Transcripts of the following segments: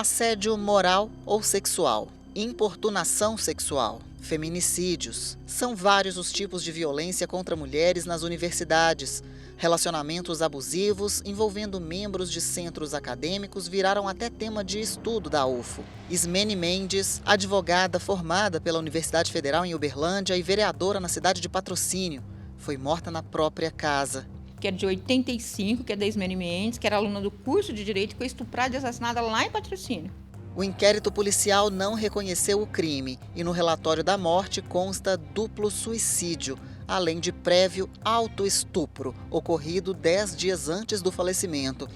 assédio moral ou sexual, importunação sexual, feminicídios. São vários os tipos de violência contra mulheres nas universidades. Relacionamentos abusivos envolvendo membros de centros acadêmicos viraram até tema de estudo da UFO. Ismene Mendes, advogada formada pela Universidade Federal em Uberlândia e vereadora na cidade de Patrocínio, foi morta na própria casa. Que é de 85, que é da Ismene Mendes, que era aluna do curso de Direito, que foi estuprada e assassinada lá em Patrocínio. O inquérito policial não reconheceu o crime e no relatório da morte consta duplo suicídio, além de prévio autoestupro, ocorrido 10 dias antes do falecimento.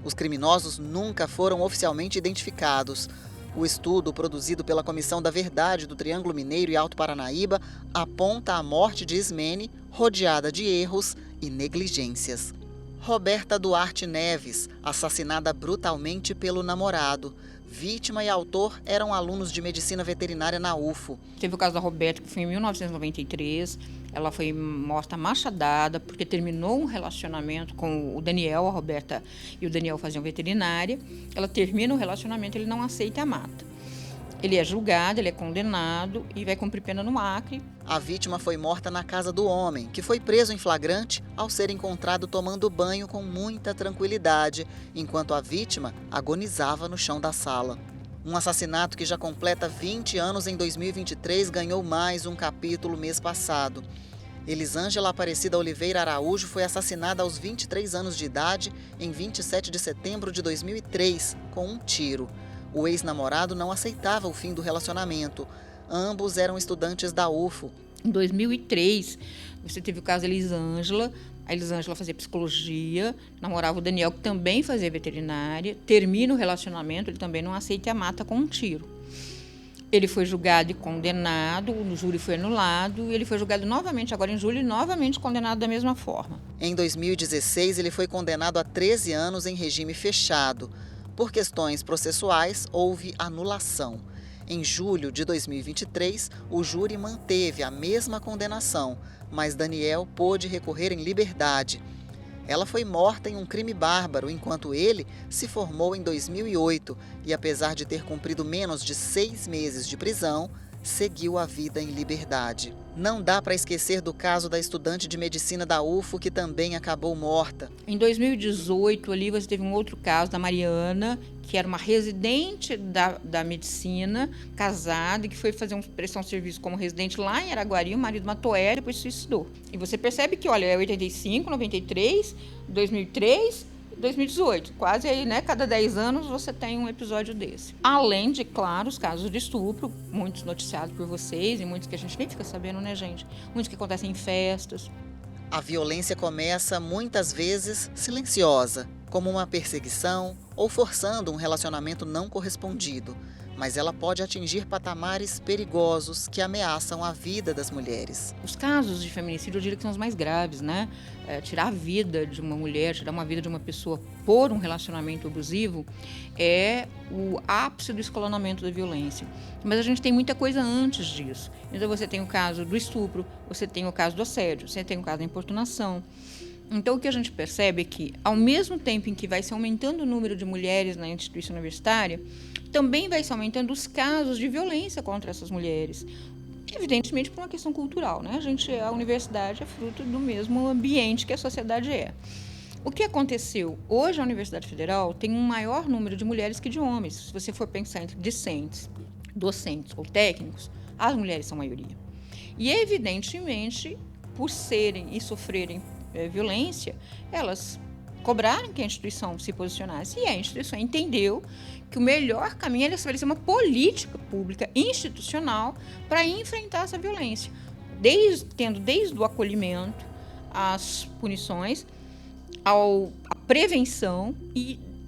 Os criminosos nunca foram oficialmente identificados. O estudo, produzido pela Comissão da Verdade do Triângulo Mineiro e Alto Paranaíba, aponta a morte de Ismene rodeada de erros e negligências. Roberta Duarte Neves, assassinada brutalmente pelo namorado. Vítima e autor eram alunos de medicina veterinária na UFO. Teve o caso da Roberta, que foi em 1993. Ela foi morta machadada porque terminou um relacionamento com o Daniel. A Roberta e o Daniel faziam veterinária. Ela termina o relacionamento, ele não aceita e a mata. Ele é julgado, ele é condenado e vai cumprir pena no Acre. A vítima foi morta na casa do homem, que foi preso em flagrante ao ser encontrado tomando banho com muita tranquilidade, enquanto a vítima agonizava no chão da sala. Um assassinato que já completa 20 anos em 2023 ganhou mais um capítulo mês passado. Elisângela Aparecida Oliveira Araújo foi assassinada aos 23 anos de idade em 27 de setembro de 2003, com um tiro. O ex-namorado não aceitava o fim do relacionamento. Ambos eram estudantes da UFO. Em 2003, você teve o caso da Elisângela. A Elisângela fazia psicologia, namorava o Daniel, que também fazia veterinária. Termina o relacionamento, ele também não aceita e a mata com um tiro. Ele foi julgado e condenado, o júri foi anulado, e ele foi julgado novamente, agora em julho, e novamente condenado da mesma forma. Em 2016, ele foi condenado a 13 anos em regime fechado. Por questões processuais, houve anulação. Em julho de 2023, o júri manteve a mesma condenação, mas Daniel pôde recorrer em liberdade. Ela foi morta em um crime bárbaro, enquanto ele se formou em 2008 e, apesar de ter cumprido menos de 6 meses de prisão, seguiu a vida em liberdade. Não dá para esquecer do caso da estudante de medicina da UFO, que também acabou morta. Em 2018, ali você teve um outro caso da Mariana, que era uma residente da medicina, casada, que foi fazer uma prestação de serviço como residente lá em Araguari. O marido matou ela e depois se suicidou. E você percebe que, olha, é 85, 93, 2003... 2018, quase aí, né? Cada 10 anos você tem um episódio desse. Além de, claro, os casos de estupro, muitos noticiados por vocês e muitos que a gente nem fica sabendo, né, gente? Muitos que acontecem em festas. A violência começa, muitas vezes, silenciosa, como uma perseguição ou forçando um relacionamento não correspondido. Mas ela pode atingir patamares perigosos que ameaçam a vida das mulheres. Os casos de feminicídio, eu diria que são os mais graves, né? Tirar a vida de uma mulher, tirar uma vida de uma pessoa por um relacionamento abusivo é o ápice do escalonamento da violência. Mas a gente tem muita coisa antes disso. Então você tem o caso do estupro, você tem o caso do assédio, você tem o caso da importunação. Então, o que a gente percebe é que, ao mesmo tempo em que vai se aumentando o número de mulheres na instituição universitária, também vai se aumentando os casos de violência contra essas mulheres. Evidentemente, por uma questão cultural, né? A universidade é fruto do mesmo ambiente que a sociedade é. O que aconteceu? Hoje, a Universidade Federal tem um maior número de mulheres que de homens. Se você for pensar entre discentes, docentes ou técnicos, as mulheres são a maioria. E, evidentemente, por serem e sofrerem violência, elas cobraram que a instituição se posicionasse, e a instituição entendeu que o melhor caminho era estabelecer uma política pública institucional para enfrentar essa violência, tendo desde o acolhimento, as punições, a prevenção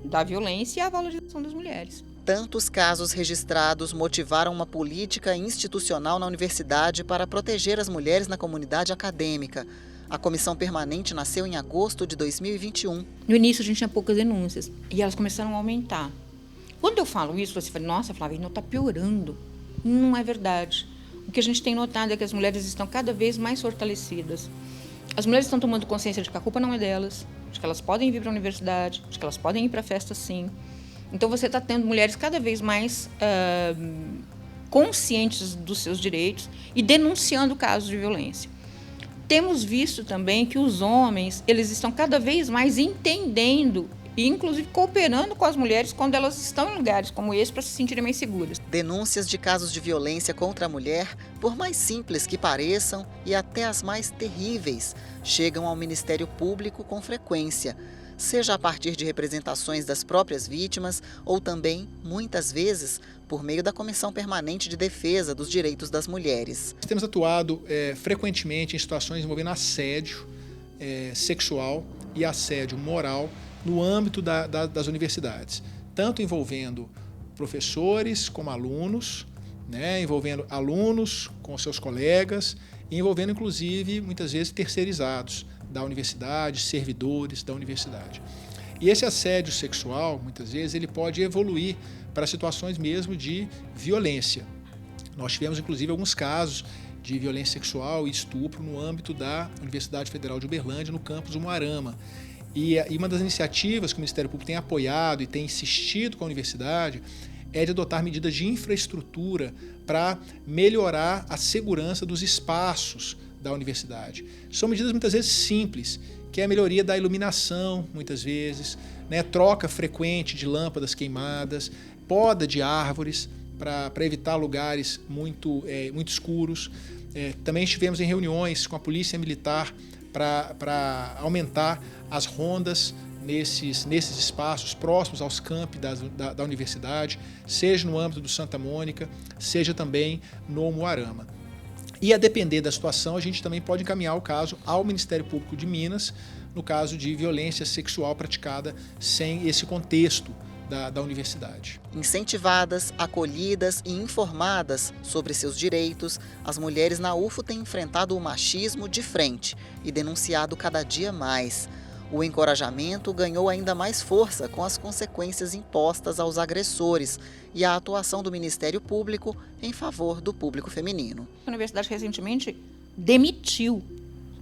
da violência e a valorização das mulheres. Tantos casos registrados motivaram uma política institucional na universidade para proteger as mulheres na comunidade acadêmica. A comissão permanente nasceu em agosto de 2021. No início a gente tinha poucas denúncias e elas começaram a aumentar. Quando eu falo isso, você fala, nossa, Flávia, não está piorando. Não é verdade. O que a gente tem notado é que as mulheres estão cada vez mais fortalecidas. As mulheres estão tomando consciência de que a culpa não é delas, de que elas podem vir para a universidade, de que elas podem ir para a festa sim, Então, você está tendo mulheres cada vez mais conscientes dos seus direitos e denunciando casos de violência. Temos visto também que os homens, eles estão cada vez mais entendendo e, inclusive, cooperando com as mulheres quando elas estão em lugares como esse para se sentirem mais seguras. Denúncias de casos de violência contra a mulher, por mais simples que pareçam e até as mais terríveis, chegam ao Ministério Público com frequência, seja a partir de representações das próprias vítimas ou também, muitas vezes, por meio da Comissão Permanente de Defesa dos Direitos das Mulheres. Temos atuado frequentemente em situações envolvendo assédio sexual e assédio moral no âmbito das universidades, tanto envolvendo professores como alunos, né, envolvendo alunos com seus colegas e envolvendo, inclusive, muitas vezes terceirizados da universidade, servidores da universidade. E esse assédio sexual, muitas vezes, ele pode evoluir para situações mesmo de violência. Nós tivemos, inclusive, alguns casos de violência sexual e estupro no âmbito da Universidade Federal de Uberlândia, no campus Umuarama. E uma das iniciativas que o Ministério Público tem apoiado e tem insistido com a universidade é de adotar medidas de infraestrutura para melhorar a segurança dos espaços da universidade. São medidas muitas vezes simples, que é a melhoria da iluminação, muitas vezes, né, troca frequente de lâmpadas queimadas, poda de árvores para evitar lugares muito escuros. Também estivemos em reuniões com a Polícia Militar para aumentar as rondas nesses espaços próximos aos campi da universidade, seja no âmbito do Santa Mônica, seja também no Umuarama. E a depender da situação, a gente também pode encaminhar o caso ao Ministério Público de Minas, no caso de violência sexual praticada sem esse contexto da universidade. Incentivadas, acolhidas e informadas sobre seus direitos, as mulheres na UFO têm enfrentado o machismo de frente e denunciado cada dia mais. O encorajamento ganhou ainda mais força com as consequências impostas aos agressores e a atuação do Ministério Público em favor do público feminino. A universidade recentemente demitiu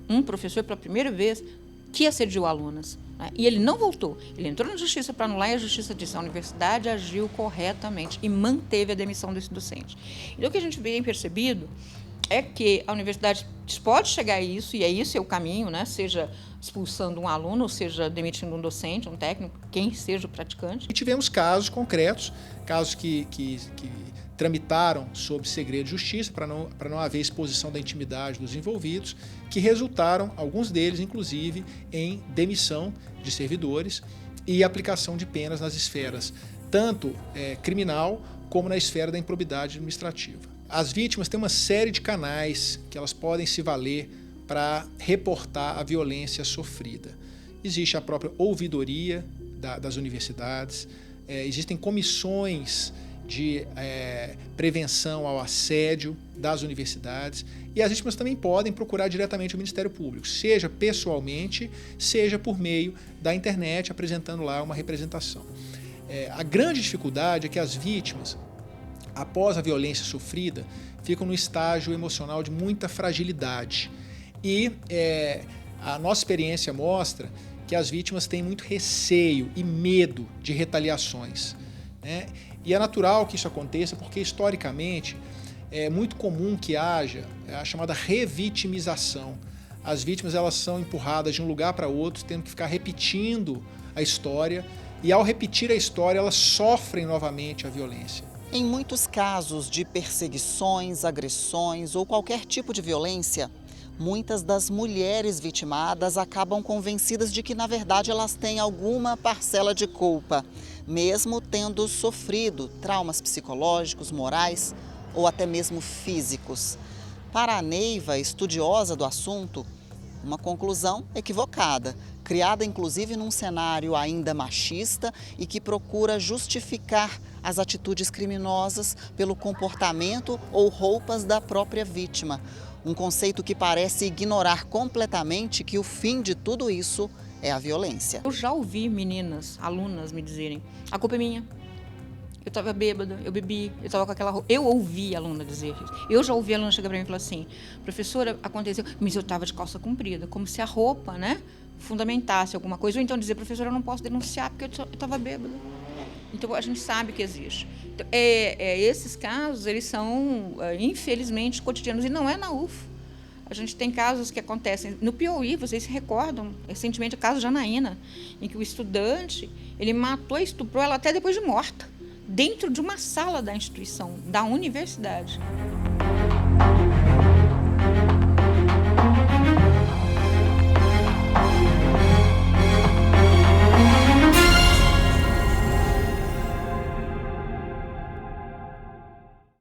um professor pela primeira vez que assediou alunas, né? E ele não voltou. Ele entrou na justiça para anular e a justiça disse que a universidade agiu corretamente e manteve a demissão desse docente. Então, o que a gente tem percebido é que a universidade pode chegar a isso, e esse é o caminho, né? Seja expulsando um aluno, ou seja não um docente, um técnico, quem seja o praticante. E tivemos casos concretos, casos que tramitaram sob segredo de justiça, para não haver exposição da intimidade dos envolvidos, que resultaram, alguns deles, inclusive, em demissão de servidores e aplicação de penas nas esferas, tanto criminal como na esfera da improbidade administrativa. As vítimas têm uma série de canais que elas podem se valer para reportar a violência sofrida. Existe a própria ouvidoria das universidades, existem comissões de prevenção ao assédio das universidades e as vítimas também podem procurar diretamente o Ministério Público, seja pessoalmente, seja por meio da internet, apresentando lá uma representação. A grande dificuldade é que as vítimas, após a violência sofrida, ficam no estágio emocional de muita fragilidade. E a nossa experiência mostra que as vítimas têm muito receio e medo de retaliações, né? E é natural que isso aconteça porque, historicamente, é muito comum que haja a chamada revitimização. As vítimas elas são empurradas de um lugar para outro, tendo que ficar repetindo a história, e ao repetir a história, elas sofrem novamente a violência. Em muitos casos de perseguições, agressões ou qualquer tipo de violência, muitas das mulheres vitimadas acabam convencidas de que, na verdade, elas têm alguma parcela de culpa, mesmo tendo sofrido traumas psicológicos, morais ou até mesmo físicos. Para a Neiva, estudiosa do assunto, uma conclusão equivocada, criada inclusive num cenário ainda machista e que procura justificar as atitudes criminosas pelo comportamento ou roupas da própria vítima. Um conceito que parece ignorar completamente que o fim de tudo isso é a violência. Eu já ouvi meninas, alunas me dizerem, a culpa é minha. Eu estava bêbada, eu bebi, eu estava com aquela roupa. Eu ouvi a aluna dizer isso. Eu já ouvi a aluna chegar para mim e falar assim, professora, aconteceu, mas eu estava de calça comprida, como se a roupa, né, fundamentasse alguma coisa. Ou então dizer, professora, eu não posso denunciar porque eu estava bêbada. Então, a gente sabe que existe. Então, esses casos, eles são, infelizmente, cotidianos, e não é na UFO. A gente tem casos que acontecem no Piauí, vocês se recordam, recentemente, o caso de Janaína, em que o estudante, ele matou e estuprou ela até depois de morta, dentro de uma sala da instituição, da universidade.